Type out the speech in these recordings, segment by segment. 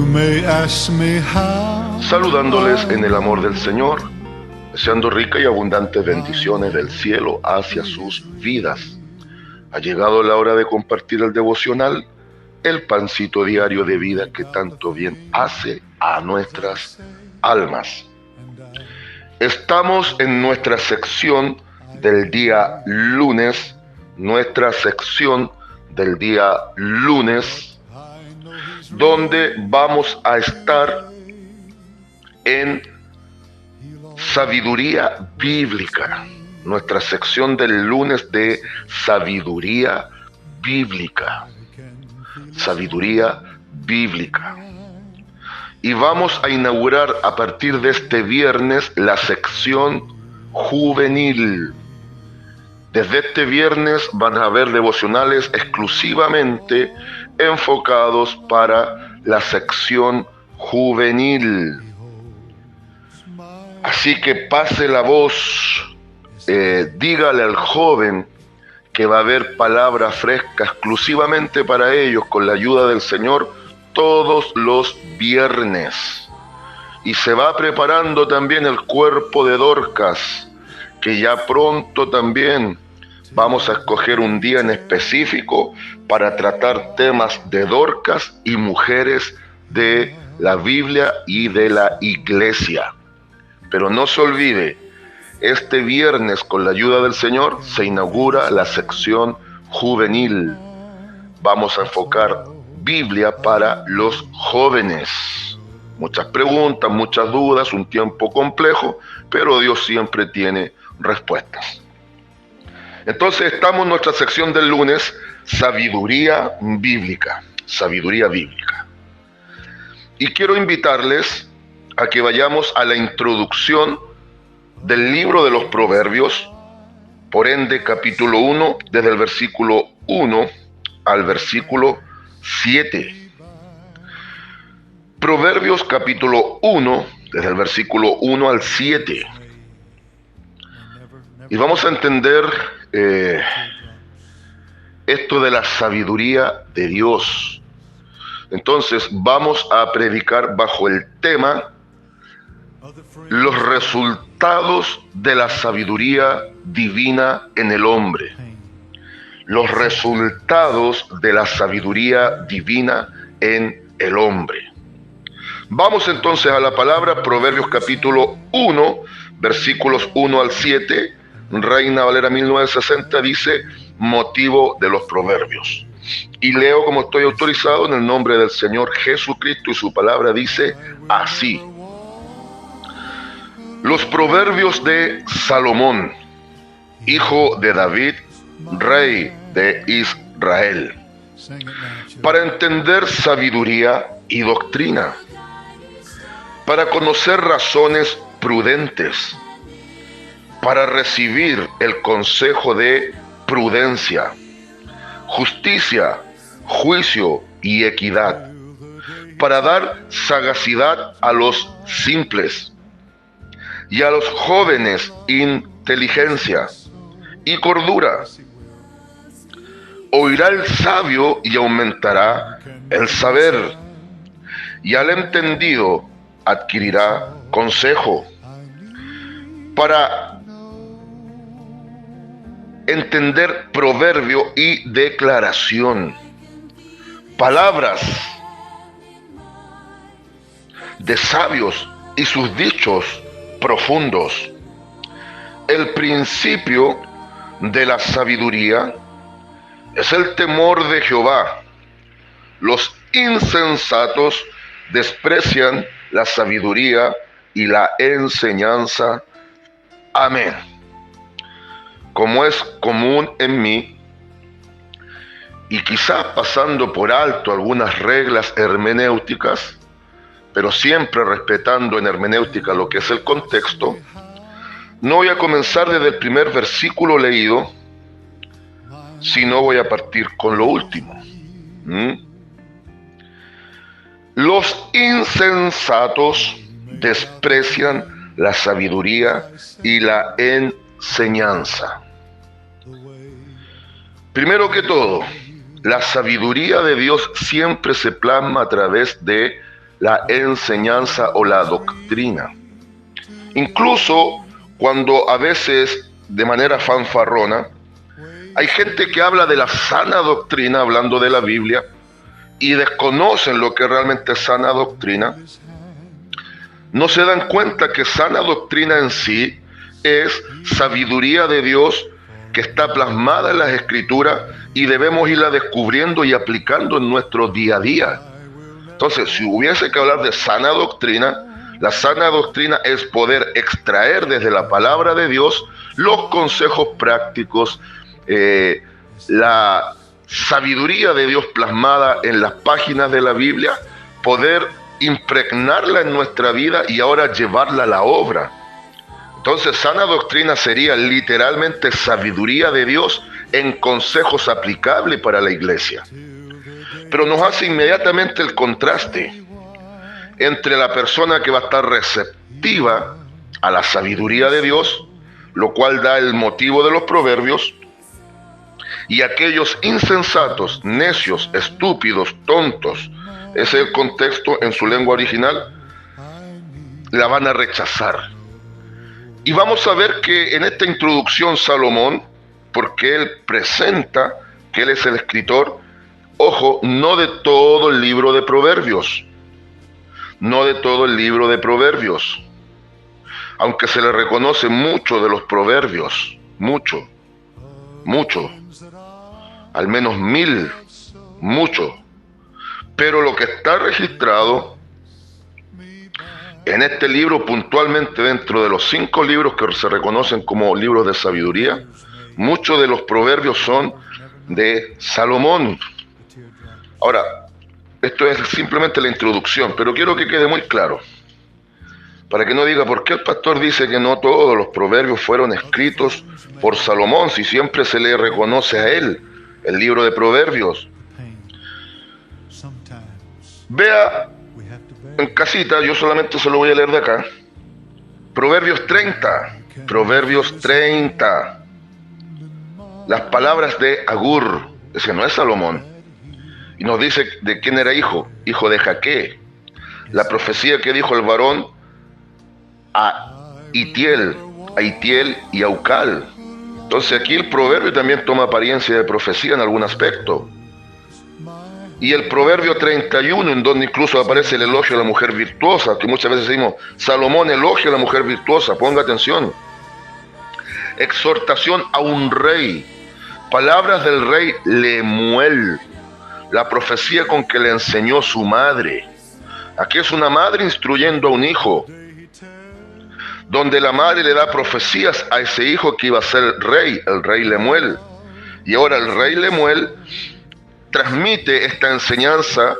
may ask me how. Saludándoles en el amor del Señor, deseando rica y abundantes bendiciones del cielo hacia sus vidas. Ha llegado la hora de compartir el devocional, el pancito diario de vida que tanto bien hace a nuestras almas. Estamos en nuestra sección del día lunes, donde vamos a estar en sabiduría bíblica, nuestra sección del lunes de sabiduría bíblica. Y vamos a inaugurar a partir de este viernes la sección juvenil. Desde este viernes van a haber devocionales exclusivamente enfocados para la sección juvenil. Así que pase la voz, dígale al joven que va a haber palabra fresca exclusivamente para ellos con la ayuda del Señor todos los viernes. Y se va preparando también el cuerpo de Dorcas, que ya pronto también vamos a escoger un día en específico para tratar temas de Dorcas y mujeres de la Biblia y de la iglesia. Pero no se olvide, este viernes con la ayuda del Señor se inaugura la sección juvenil. Vamos a enfocar Biblia para los jóvenes. Muchas preguntas, muchas dudas, un tiempo complejo, pero Dios siempre tiene respuestas. Entonces estamos en nuestra sección del lunes, sabiduría bíblica. Y quiero invitarles a que vayamos a la introducción del libro de los Proverbios, por ende capítulo 1, desde el versículo 1 al versículo 7. Proverbios capítulo 1, desde el versículo 1 al 7. Y vamos a entender esto de la sabiduría de Dios. Entonces vamos a predicar bajo el tema los resultados de la sabiduría divina en el hombre. Los resultados de la sabiduría divina en el hombre. Vamos entonces a la palabra, Proverbios capítulo 1, versículos 1 al 7, Reina Valera 1960 dice, motivo de los proverbios. Y leo como estoy autorizado en el nombre del Señor Jesucristo y su palabra dice así. Los proverbios de Salomón, hijo de David, rey de Israel, para entender sabiduría y doctrina, para conocer razones prudentes, para recibir el consejo de prudencia, justicia, juicio y equidad, para dar sagacidad a los simples y a los jóvenes inteligencia y cordura. Oirá el sabio y aumentará el saber, y al entendido adquirirá consejo. Para entender proverbio y declaración, palabras de sabios y sus dichos profundos. El principio de la sabiduría es el temor de Jehová. Los insensatos desprecian la sabiduría y la enseñanza. Amén. Como es común en mí, y quizás pasando por alto algunas reglas hermenéuticas, pero siempre respetando en hermenéutica lo que es el contexto, no voy a comenzar desde el primer versículo leído, sino voy a partir con lo último. Los insensatos desprecian la sabiduría y la enseñanza. Primero que todo, la sabiduría de Dios siempre se plasma a través de la enseñanza o la doctrina. Incluso cuando a veces, de manera fanfarrona, hay gente que habla de la sana doctrina, hablando de la Biblia, y desconocen lo que realmente es sana doctrina, no se dan cuenta que sana doctrina en sí es sabiduría de Dios que está plasmada en las Escrituras y debemos irla descubriendo y aplicando en nuestro día a día. Entonces, si hubiese que hablar de sana doctrina, la sana doctrina es poder extraer desde la palabra de Dios los consejos prácticos, la sabiduría de Dios plasmada en las páginas de la Biblia, poder impregnarla en nuestra vida y ahora llevarla a la obra. Entonces, sana doctrina sería literalmente sabiduría de Dios en consejos aplicables para la iglesia. Pero nos hace inmediatamente el contraste entre la persona que va a estar receptiva a la sabiduría de Dios, lo cual da el motivo de los proverbios, y aquellos insensatos, necios, estúpidos, tontos, ese es el contexto en su lengua original, la van a rechazar. Y vamos a ver que en esta introducción Salomón, porque él presenta que él es el escritor, ojo, no de todo el libro de Proverbios, no de todo el libro de Proverbios, aunque se le reconoce mucho de los proverbios, mucho, al menos 1000, mucho, pero lo que está registrado en este libro puntualmente dentro de los 5 libros que se reconocen como libros de sabiduría, muchos de los proverbios son de Salomón. Ahora, esto es simplemente la introducción, pero quiero que quede muy claro, para que no diga por qué el pastor dice que no todos los proverbios fueron escritos por Salomón, si siempre se le reconoce a él el libro de Proverbios. Vea en casita, yo solamente se lo voy a leer de acá, Proverbios 30, las palabras de Agur, ese no es Salomón, y nos dice de quién era hijo de Jaque, la profecía que dijo el varón a Itiel y a Ucal. Entonces aquí el proverbio también toma apariencia de profecía en algún aspecto. Y el proverbio 31, en donde incluso aparece el elogio a la mujer virtuosa, que muchas veces decimos, Salomón elogia a la mujer virtuosa, ponga atención. Exhortación a un rey, palabras del rey Lemuel, la profecía con que le enseñó su madre. Aquí es una madre instruyendo a un hijo, donde la madre le da profecías a ese hijo que iba a ser rey, el rey Lemuel. Y ahora el rey Lemuel transmite esta enseñanza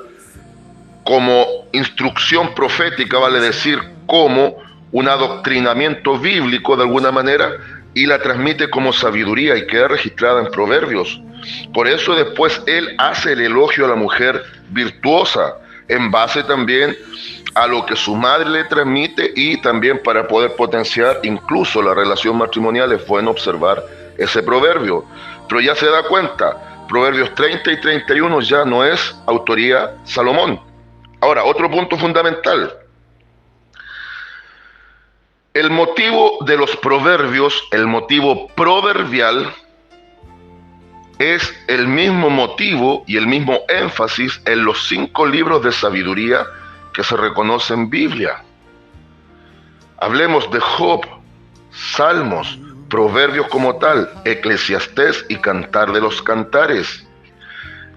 como instrucción profética, vale decir, como un adoctrinamiento bíblico de alguna manera, y la transmite como sabiduría y queda registrada en Proverbios. Por eso después él hace el elogio a la mujer virtuosa, en base también a lo que su madre le transmite y también para poder potenciar incluso la relación matrimonial. Es bueno observar ese proverbio. Pero ya se da cuenta, Proverbios 30 y 31 ya no es autoría Salomón. Ahora, otro punto fundamental. El motivo de los proverbios, el motivo proverbial, es el mismo motivo y el mismo énfasis en los 5 libros de sabiduría que se reconocen en Biblia. Hablemos de Job, Salmos, Proverbios como tal, Eclesiastés y Cantar de los Cantares.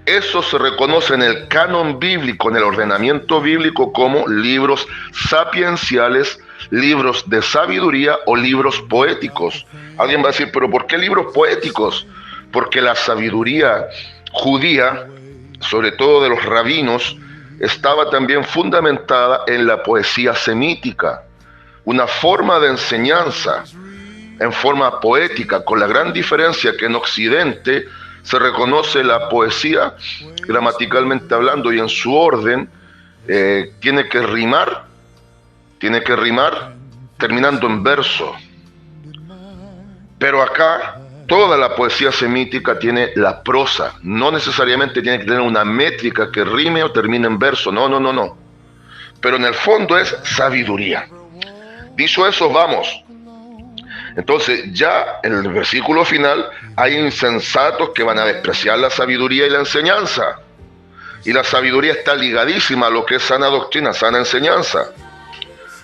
Eso se reconoce en el canon bíblico, en el ordenamiento bíblico, como libros sapienciales, libros de sabiduría o libros poéticos. Alguien va a decir, ¿pero por qué libros poéticos? Porque la sabiduría judía, sobre todo de los rabinos, estaba también fundamentada en la poesía semítica, una forma de enseñanza en forma poética, con la gran diferencia que en Occidente se reconoce la poesía, gramaticalmente hablando y en su orden, tiene que rimar terminando en verso. Pero acá toda la poesía semítica tiene la prosa, no necesariamente tiene que tener una métrica que rime o termine en verso, no. pero en el fondo es sabiduría. Dicho eso, vamos. Entonces ya en el versículo final hay insensatos que van a despreciar la sabiduría y la enseñanza. Y la sabiduría está ligadísima a lo que es sana doctrina, sana enseñanza.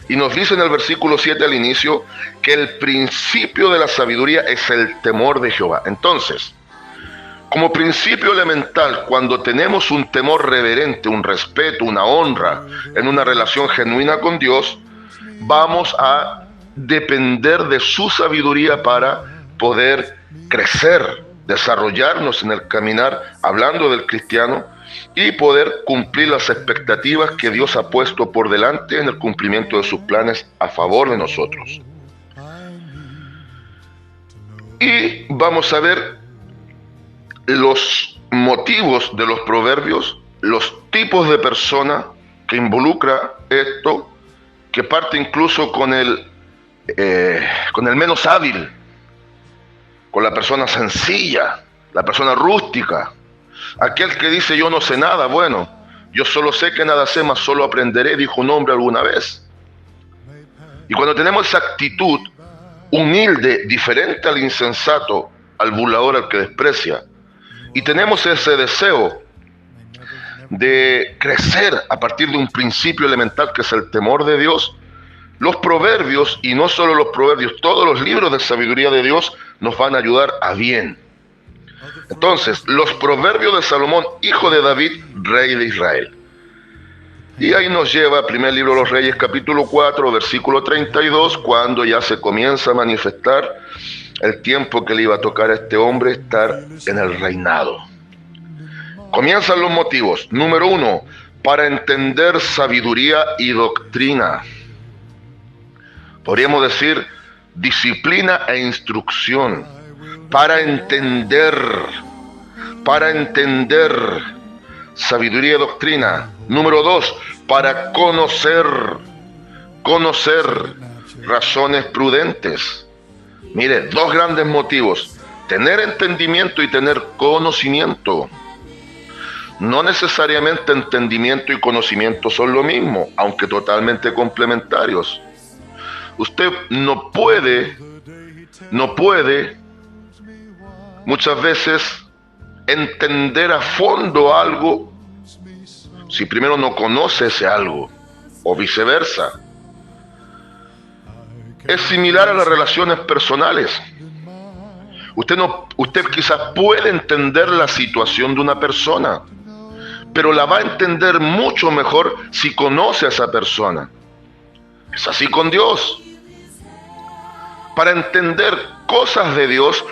Y nos dice en el versículo 7 al inicio que el principio de la sabiduría es el temor de Jehová. Entonces, como principio elemental, cuando tenemos un temor reverente, un respeto, una honra en una relación genuina con Dios, vamos a depender de su sabiduría para poder crecer, desarrollarnos en el caminar, hablando del cristiano, y poder cumplir las expectativas que Dios ha puesto por delante en el cumplimiento de sus planes a favor de nosotros. Y vamos a ver los motivos de los proverbios, los tipos de persona que involucra esto, que parte incluso con el menos hábil, con la persona sencilla, la persona rústica, aquel que dice yo no sé nada. Bueno, yo solo sé que nada sé, mas solo aprenderé, dijo un hombre alguna vez. Y cuando tenemos esa actitud humilde, diferente al insensato, al burlador, al que desprecia, y tenemos ese deseo de crecer a partir de un principio elemental que es el temor de Dios, los proverbios, y no solo los proverbios, todos los libros de sabiduría de Dios nos van a ayudar a bien. Entonces, los proverbios de Salomón, hijo de David, rey de Israel. Y ahí nos lleva al primer libro de los Reyes, capítulo 4, versículo 32, cuando ya se comienza a manifestar el tiempo que le iba a tocar a este hombre estar en el reinado. Comienzan los motivos. Número 1, para entender sabiduría y doctrina. Podríamos decir disciplina e instrucción. Para entender sabiduría y doctrina. Número 2, para conocer razones prudentes. Mire, dos grandes motivos: tener entendimiento y tener conocimiento. No necesariamente entendimiento y conocimiento son lo mismo, aunque totalmente complementarios. Usted no puede muchas veces entender a fondo algo si primero no conoce ese algo, o viceversa. Es similar a las relaciones personales. Usted quizás puede entender la situación de una persona, pero la va a entender mucho mejor si conoce a esa persona. Es así con Dios. Para entender cosas de Dios,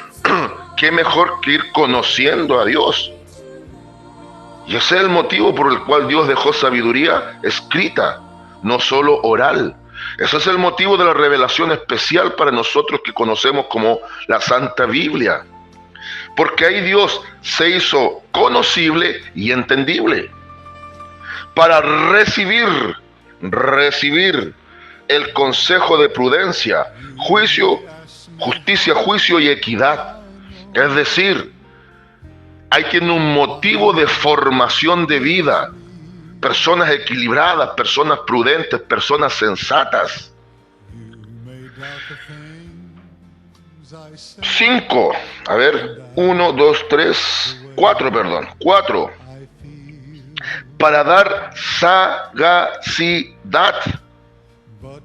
qué mejor que ir conociendo a Dios. Y ese es el motivo por el cual Dios dejó sabiduría escrita, no solo oral. Ese es el motivo de la revelación especial para nosotros que conocemos como la Santa Biblia. Porque ahí Dios se hizo conocible y entendible. Para recibir el consejo de prudencia, justicia, juicio y equidad. Es decir, hay quien un motivo de formación de vida, personas equilibradas, personas prudentes, personas sensatas. 4. Para dar sagacidad,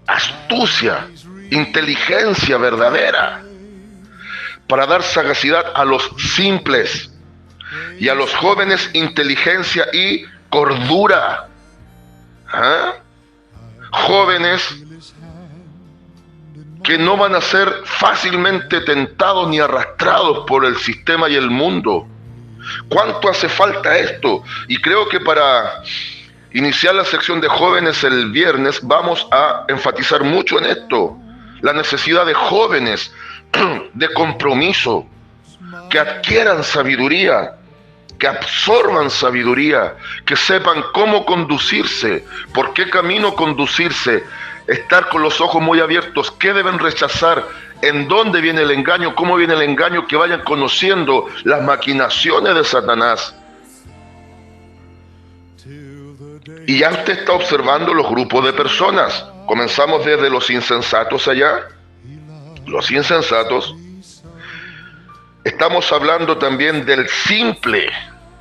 astucia, inteligencia verdadera. Para dar sagacidad a los simples, y a los jóvenes inteligencia y cordura. Jóvenes que no van a ser fácilmente tentados ni arrastrados por el sistema y el mundo. ¿Cuánto hace falta esto? Y creo que para iniciar la sección de jóvenes el viernes vamos a enfatizar mucho en esto. La necesidad de jóvenes de compromiso, que adquieran sabiduría, que absorban sabiduría, que sepan cómo conducirse, por qué camino conducirse, estar con los ojos muy abiertos, qué deben rechazar, en dónde viene el engaño, cómo viene el engaño, que vayan conociendo las maquinaciones de Satanás. Y ya usted está observando los grupos de personas. Comenzamos desde los insensatos allá. Los insensatos. Estamos hablando también del simple.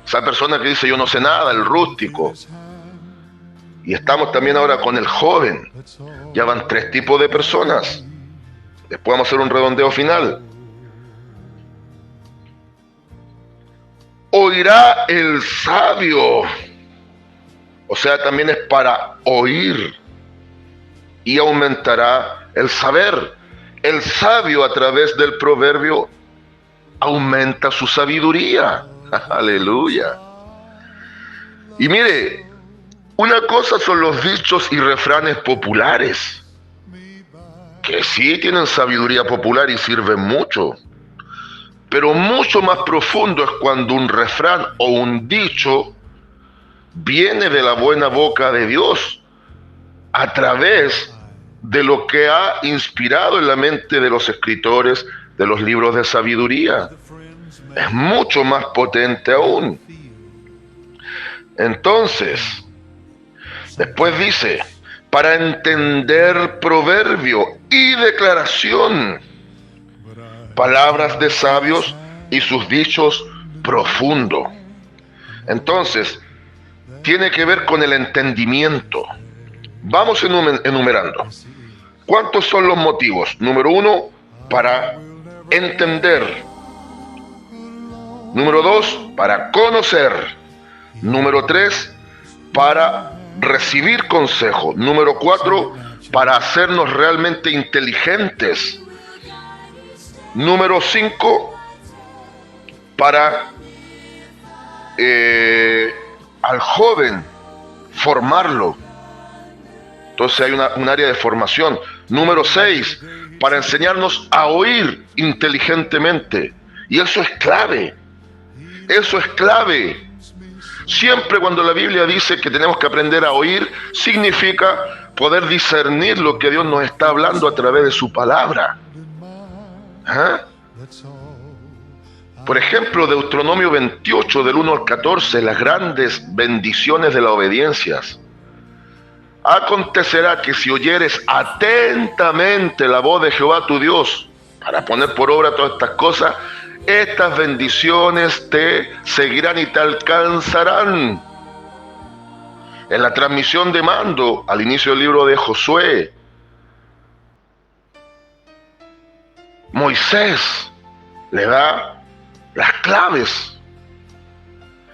Esa persona que dice yo no sé nada, el rústico. Y estamos también ahora con el joven. Ya van 3 tipos de personas. Después vamos a hacer un redondeo final. Oirá el sabio. O sea, también es para oír. Y aumentará el saber. El sabio a través del proverbio aumenta su sabiduría. Aleluya. Y mire, una cosa son los dichos y refranes populares, que sí tienen sabiduría popular y sirven mucho. Pero mucho más profundo es cuando un refrán o un dicho viene de la buena boca de Dios a través de lo que ha inspirado en la mente de los escritores de los libros de sabiduría. Es mucho más potente aún. Entonces, después dice, para entender proverbio y declaración, palabras de sabios y sus dichos profundo. Entonces, tiene que ver con el entendimiento. Vamos enumerando. ¿Cuántos son los motivos? Número 1, para entender. Número 2, para conocer. Número 3, para recibir consejo. Número 4, para hacernos realmente inteligentes. Número 5, para al joven formarlo. Entonces hay un área de formación. Número 6, para enseñarnos a oír inteligentemente. Y eso es clave. Eso es clave. Siempre cuando la Biblia dice que tenemos que aprender a oír, significa poder discernir lo que Dios nos está hablando a través de su palabra. ¿Ah? Por ejemplo, Deuteronomio 28, del 1 al 14, las grandes bendiciones de la obediencia. Acontecerá que si oyeres atentamente la voz de Jehová tu Dios, para poner por obra todas estas cosas, estas bendiciones te seguirán y te alcanzarán. En la transmisión de mando, al inicio del libro de Josué, Moisés le da las claves,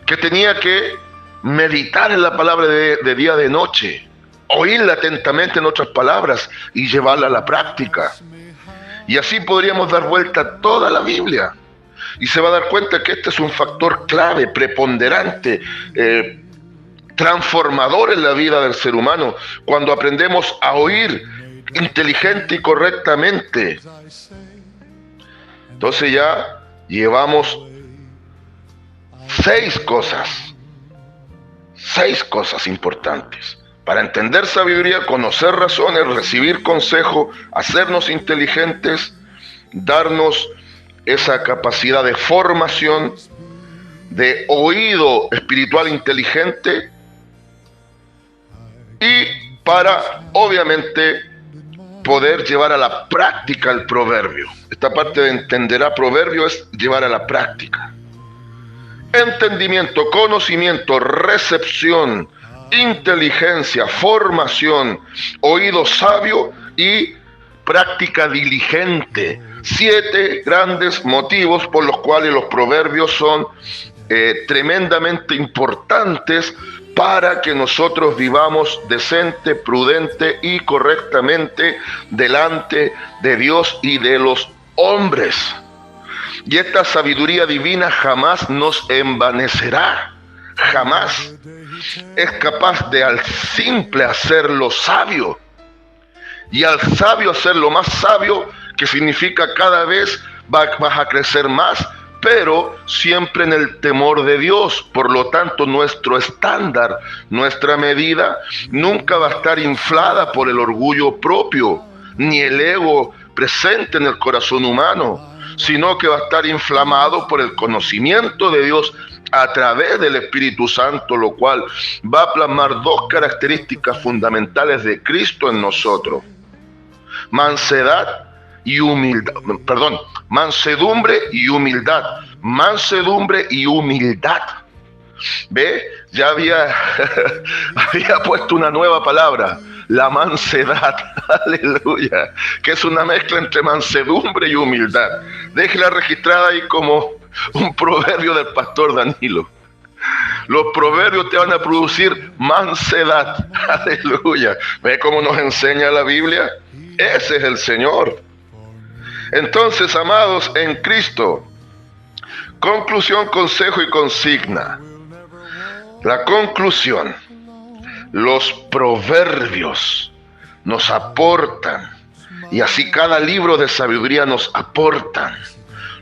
que tenía que meditar en la palabra de día de noche, oírla atentamente, en otras palabras, y llevarla a la práctica. Y así podríamos dar vuelta a toda la Biblia. Y se va a dar cuenta que este es un factor clave, preponderante, transformador en la vida del ser humano, cuando aprendemos a oír inteligente y correctamente. Entonces ya llevamos 6 cosas importantes. Para entender sabiduría, conocer razones, recibir consejo, hacernos inteligentes, darnos esa capacidad de formación, de oído espiritual inteligente, y para, obviamente, poder llevar a la práctica el proverbio. Esta parte de entender a proverbio es llevar a la práctica. Entendimiento, conocimiento, recepción, inteligencia, formación, oído sabio y práctica diligente. 7 grandes motivos por los cuales los proverbios son tremendamente importantes para que nosotros vivamos decente, prudente y correctamente delante de Dios y de los hombres. Y esta sabiduría divina jamás nos envanecerá, jamás. Es capaz de al simple hacerlo sabio, y al sabio hacerlo más sabio, que significa cada vez vas a crecer más, pero siempre en el temor de Dios. Por lo tanto, nuestro estándar, nuestra medida, nunca va a estar inflada por el orgullo propio, ni el ego presente en el corazón humano, sino que va a estar inflamado por el conocimiento de Dios a través del Espíritu Santo, lo cual va a plasmar dos características fundamentales de Cristo en nosotros: mansedad y humildad, mansedumbre y humildad, mansedumbre y humildad. ¿Ve? Ya había puesto una nueva palabra, la mansedad, aleluya, que es una mezcla entre mansedumbre y humildad. Déjela registrada ahí como un proverbio del pastor Danilo. Los proverbios te van a producir mansedad, aleluya. ¿Ve cómo nos enseña la Biblia? Ese es el Señor. Entonces, amados en Cristo, conclusión, consejo y consigna. La conclusión: los proverbios nos aportan, y así cada libro de sabiduría nos aportan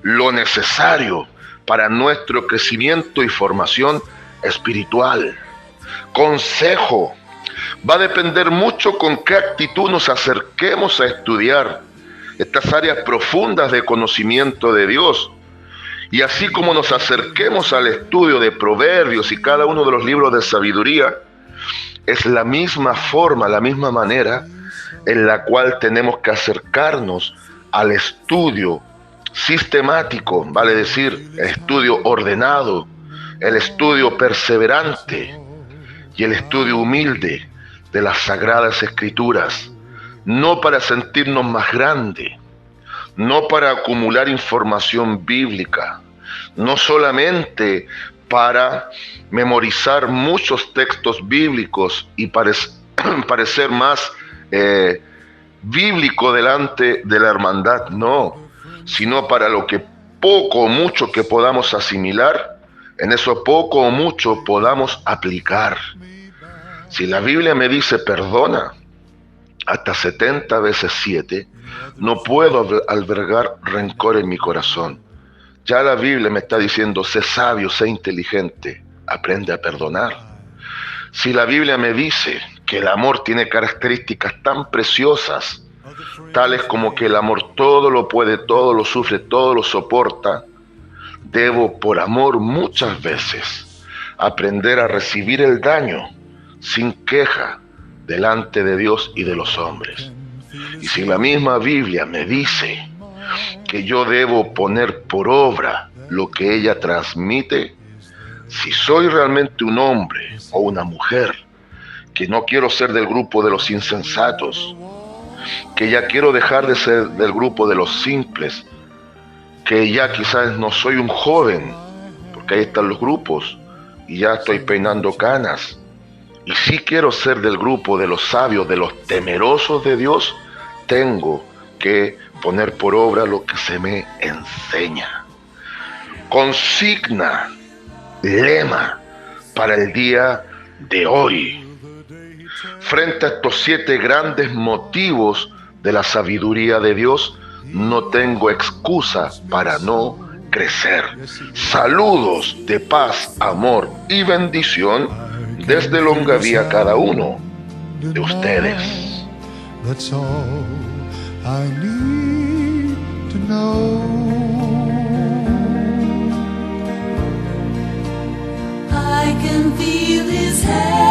lo necesario para nuestro crecimiento y formación espiritual. Consejo: va a depender mucho con qué actitud nos acerquemos a estudiar estas áreas profundas de conocimiento de Dios. Y así como nos acerquemos al estudio de Proverbios y cada uno de los libros de sabiduría, es la misma forma, la misma manera en la cual tenemos que acercarnos al estudio sistemático, vale decir, el estudio ordenado, el estudio perseverante y el estudio humilde de las Sagradas Escrituras, no para sentirnos más grandes, no para acumular información bíblica, no solamente para memorizar muchos textos bíblicos y parecer más bíblico delante de la hermandad, no, sino para lo que poco o mucho que podamos asimilar, en eso poco o mucho podamos aplicar. Si la Biblia me dice perdona hasta 70 veces 7, no puedo albergar rencor en mi corazón. Ya la Biblia me está diciendo: sé sabio, sé inteligente, aprende a perdonar. Si la Biblia me dice que el amor tiene características tan preciosas, tales como que el amor todo lo puede, todo lo sufre, todo lo soporta, debo por amor muchas veces aprender a recibir el daño sin queja delante de Dios y de los hombres. Y si la misma Biblia me dice que yo debo poner por obra lo que ella transmite, si soy realmente un hombre o una mujer que no quiero ser del grupo de los insensatos, que ya quiero dejar de ser del grupo de los simples, que ya quizás no soy un joven, porque ahí están los grupos, y ya estoy peinando canas, y sí quiero ser del grupo de los sabios, de los temerosos de Dios, tengo que poner por obra lo que se me enseña. Consigna, lema para el día de hoy. Frente a estos 7 grandes motivos de la sabiduría de Dios, no tengo excusa para no crecer. Saludos de paz, amor y bendición desde Longaví a cada uno de ustedes. That's all I need to know. I can feel his hand.